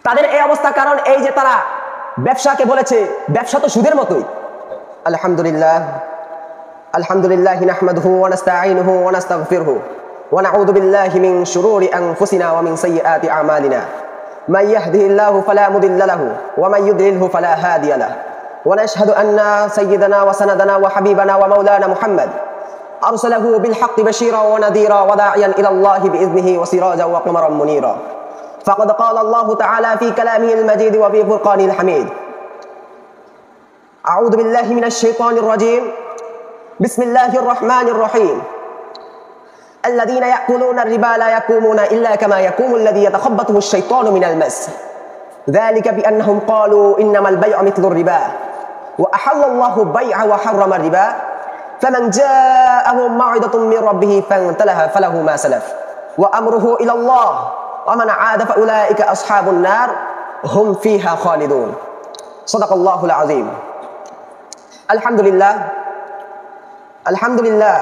তাদের এই অবস্থা কারণ এই যে তারা ব্যবসাকে বলেছে ব্যবসা তো সুদের মতোই। আলহামদুলিল্লাহ আলহামদুলিল্লাহি নাহমাদুহু ওয়া নাস্তাঈনুহু ওয়া নাস্তাগফিরুহু ওয়া নাউযু বিল্লাহি মিন শুরুরি আনফুসিনা ওয়া মিন সাইয়্যাতি আমালিনা মান ইয়াহদিহিল্লাহু ফালা মুদিল্লা লাহু ওয়া মান ইউদ্লিলহু ফালা হাদিয়া লাহু ওয়া নাশহাদু আন্না সাইয়্যিদানা ওয়া সানাদানা ওয়া হাবিবানা ওয়া মাওলানা মুহাম্মদ আরসালাহু বিল হাক্কি বাশীরা ওয়া নাযীরা ওয়া দাঈয়ান ইলাল্লাহি বিইذনিহি ওয়া সিরাজাও ওয়া কমারাম মুনীরা فقد قال الله تعالى في كلامه المجيد وفي فرقانه الحميد أعوذ بالله من الشيطان الرجيم بسم الله الرحمن الرحيم الذين يأكلون الربا لا يقومون إلا كما يقوم الذي يتخبطه الشيطان من المس ذلك بأنهم قالوا إنما البيع مثل الربا وأحل الله البيع وحرم الربا فمن جاءه موعظة من ربه فانتهى فله ما سلف وأمره إلى الله ومن عاد فأولئك أصحاب النار هم فيها خالدون صدق الله العظيم আলহামদুলিল্লাহ আলহামদুলিল্লাহ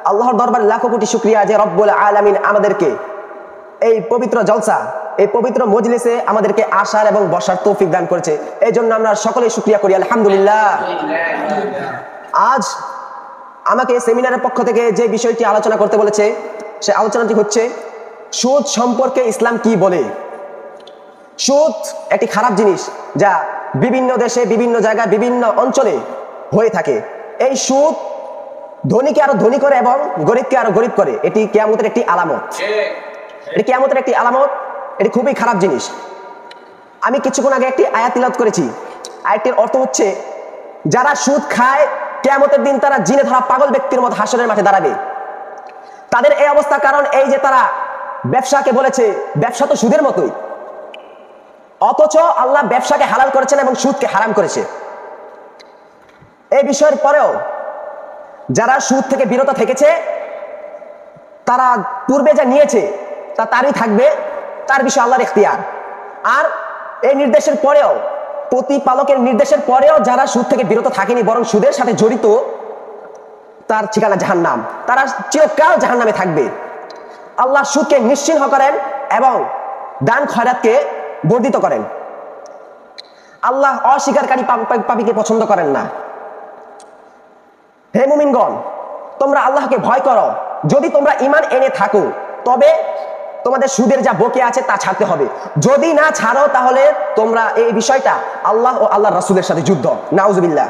আল্লাহর দরবারে লাখো কোটি শুকরিয়া যে রব্বুল আলামিন আমাদেরকে এই পবিত্র জলসা এই পবিত্র মজলিসে আমাদেরকে আসার এবং বসার তৌফিক দান করেছে। এই জন্য আমরা সকলেই শুকরিয়া করি আলহামদুলিল্লাহ। আজ আমাকে সেমিনারের পক্ষ থেকে যে বিষয়টি আলোচনা করতে বলেছে সে আলোচনাটি হচ্ছে সুদ সম্পর্কে ইসলাম কি বলে। সুদ একটি খারাপ জিনিস যা বিভিন্ন দেশে বিভিন্ন জায়গায় বিভিন্ন অঞ্চলে হয়ে থাকে। এই সুদ ধনীকে আরো ধনী করে এবং গরিবকে আরো গরিব করে। এটি কিয়ামতের একটি আলামত। এটি কিয়ামতের একটি আলামত। এটি খুবই খারাপ জিনিস। আমি কিছুক্ষণ আগে একটি আয়াত তিলাওয়াত করেছি। আয়াতটির অর্থ হচ্ছে যারা সুদ খায় কিয়ামতের দিন তারা জিনে ধরা পাগল ব্যক্তির মতো হাসরের মাঠে দাঁড়াবে। তাদের এই অবস্থা কারণ এই যে তারা ব্যবসাকে বলেছে ব্যবসা তো সুদের মতোই, অথচ আল্লাহ ব্যবসাকে হালাল করেছেন এবং সুদকে হারাম করেছে। এই বিষয়ের পরেও যারা সুদ থেকে বিরত থেকেছে তারা পূর্বে যা নিয়েছে তা তারই থাকবে, তার বিষয়ে আল্লাহর ইখতিয়ার। আর এই নির্দেশের পরেও প্রতিপালকের নির্দেশের পরেও যারা সুদ থেকে বিরত থাকেনি বরং সুদের সাথে জড়িত তার ঠিকানা জাহান্নাম, তারা চিরকাল জাহান্নামে থাকবে। আল্লাহ সুদকে নিশ্চিহ্ন করেন এবং দান খয়রাতকে বর্ধিত করেন। আল্লাহ অস্বীকারী পাপীকে পছন্দ করেন না। হে মুমিনগণ, তোমরা আল্লাহকে ভয় করো। যদি তোমরা ঈমান এনে থাকো তবে তোমাদের সুদের যা বকে আছে তা ছাড়তে হবে। যদি না ছাড়ো তাহলে তোমরা এই বিষয়টা আল্লাহ ও আল্লাহর রাসূলের সাথে যুদ্ধ, নাউজুবিল্লাহ।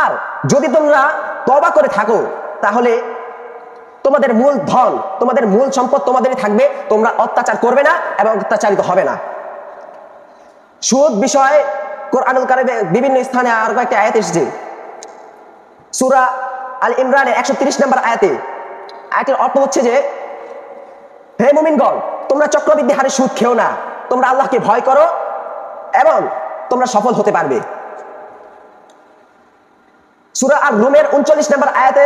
আর যদি তোমরা তওবা করে থাকো তাহলে তোমাদের মূল ধন, তোমাদের মূল সম্পদ তোমাদেরই থাকবে। তোমরা অত্যাচার করবে না এবং অত্যাচারিত হবে না। সুদ বিষয়ে কোরআনুল কারীমে বিভিন্ন স্থানে আর কয়েকটি আয়াত এসেছে। সূরা আল ইমরানের 130 নম্বর আয়াতে, আয়াতের অর্থ হচ্ছে যে হে মুমিনগণ, তোমরা চক্রবৃদ্ধি হারে সুদ খেও না, তোমরা আল্লাহকে ভয় করো এবং তোমরা সফল হতে পারবে। সূরা আর রুমের 39 নম্বর আয়াতে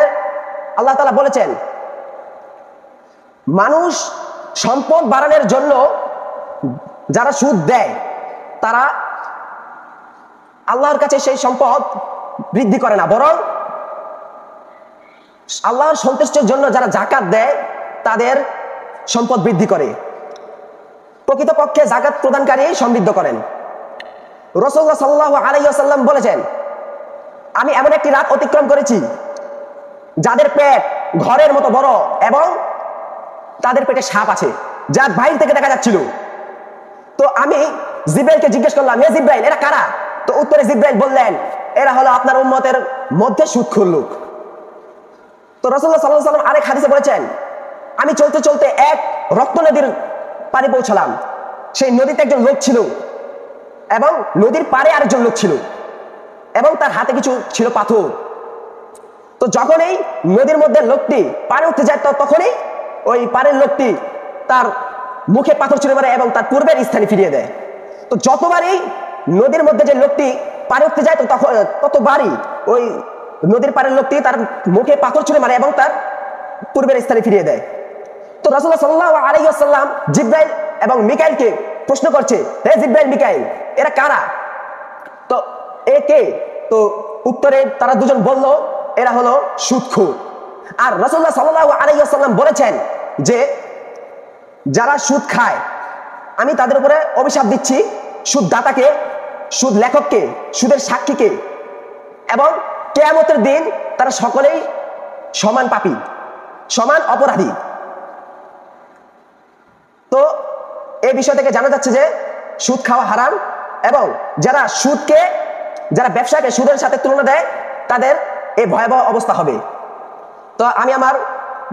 আল্লাহ তাআলা বলেছেন মানুষ সম্পদ বাড়ানোর জন্য যারা সুদ দেয় তারা আল্লাহর কাছে সেই সম্পদ বৃদ্ধি করে না, বরং আল্লাহর সন্তুষ্টির জন্য যারা যাকাত দেয় তাদের সম্পদ বৃদ্ধি করে। প্রকৃতপক্ষে যাকাত প্রদানকারী সমৃদ্ধ করেন। রাসূলুল্লাহ সাল্লাল্লাহু আলাইহি ওয়াসাল্লাম বলেছেন আমি এমন একটি রাত অতিক্রম করেছি যাদের পেট ঘরের মতো বড় এবং তাদের পেটে সাপ আছে যা বাইরে থেকে দেখা যাচ্ছিল। তো আমি জিব্রাইলকে জিজ্ঞেস করলাম, হে জিব্রাইল, এরা কারা? তো উত্তরে জিব্রাইল বললেন এরা হলো আপনার উম্মতের মধ্যে সুদখোর লোক। তো রাসূলুল্লাহ সাল্লাল্লাহু আলাইহি ওয়াসাল্লাম আরেক হাদিসে বলেছেন আমি চলতে চলতে এক রক্ত নদীর পাড়ে পৌঁছলাম। সেই নদীতে একজন লোক ছিল এবং নদীর পাড়ে আরেকজন লোক ছিল এবং তার হাতে কিছু ছিল পাথর। তো যখন এই নদীর মধ্যে লোকটি পাড়ে উঠতে যায় তখনই ওই পাড়ের লোকটি তার মুখে পাথর ছুঁড়ে মারে এবং তার পূর্বের স্থানে ফিরিয়ে দেয়। তো যতবারই নদীর মধ্যে যে লোকটি পাড়ে উঠতে যায় তো ততবারই ওই নদীর পাড়ের লোকটি তার মুখে পাথর ছুঁড়ে মারে এবং তার পূর্বের স্থানে ফিরিয়ে দেয়। তো রাসূলুল্লাহ সাল্লাল্লাহু আলাইহি ওয়াসাল্লাম জিব্রাইল এবং মিকাইলকে প্রশ্ন করছে, হে জিব্রাইল মিকাইল, এরা কারা? তো এ কে? তো উত্তরে তারা দুজন বলল এরা হলো সুদখোর। আর রাসূলুল্লাহ সাল্লাল্লাহু আলাইহি ওয়াসাল্লাম বলেছেন যে যারা সুদ খায় আমি তাদের উপরে অভিশাপ দিচ্ছি, সুদ দাতাকে, সুদ লেখককে, সুদের সাক্ষীকে, এবং কিয়ামতের দিন তারা সকলেই সমান পাপী, সমান অপরাধী। তো এই বিষয় থেকে জানা যাচ্ছে যে সুদ খাওয়া হারাম, এবং যারা ব্যবসাকে সুদের সাথে তুলনা দেয় তাদের এই ভয়াবহ অবস্থা হবে। তো আমি আমার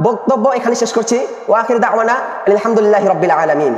বক্তব্য এখানে শেষ করছি। ওয়া আখিরু দাওয়ানা আলহামদুলিল্লাহি রাব্বিল আলামিন।